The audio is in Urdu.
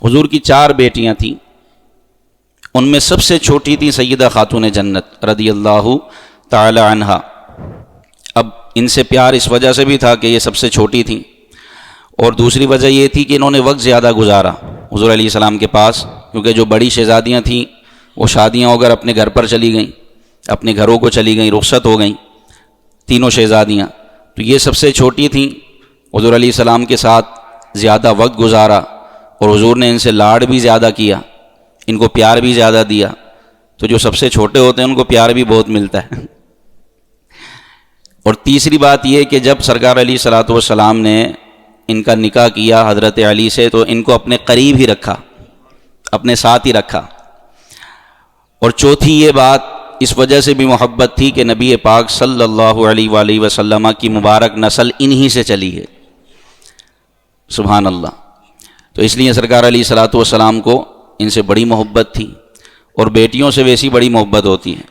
حضور کی 4 بیٹیاں تھیں، ان میں سب سے چھوٹی تھی سیدہ خاتون جنت رضی اللہ تعالی عنہا۔ اب ان سے پیار اس وجہ سے بھی تھا کہ یہ سب سے چھوٹی تھیں، اور دوسری وجہ یہ تھی کہ انہوں نے وقت زیادہ گزارا حضور علیہ السلام کے پاس، کیونکہ جو بڑی شہزادیاں تھیں وہ شادیاں ہو کر اپنے گھر پر چلی گئیں، اپنے گھروں کو چلی گئیں، رخصت ہو گئیں تینوں شہزادیاں، تو یہ سب سے چھوٹی تھیں، حضور علیہ السلام کے ساتھ زیادہ وقت گزارا، اور حضور نے ان سے لاڈ بھی زیادہ کیا، ان کو پیار بھی زیادہ دیا، تو جو سب سے چھوٹے ہوتے ہیں ان کو پیار بھی بہت ملتا ہے۔ اور تیسری بات یہ کہ جب سرکار علیہ الصلوۃ والسلام نے ان کا نکاح کیا حضرت علی سے، تو ان کو اپنے قریب ہی رکھا، اپنے ساتھ ہی رکھا۔ اور چوتھی یہ بات اس وجہ سے بھی محبت تھی کہ نبی پاک صلی اللہ علیہ وآلہ وسلم کی مبارک نسل انہی سے چلی ہے، سبحان اللہ۔ تو اس لیے سرکار علیہ الصلوۃ والسلام کو ان سے بڑی محبت تھی، اور بیٹیوں سے ویسی بڑی محبت ہوتی ہے۔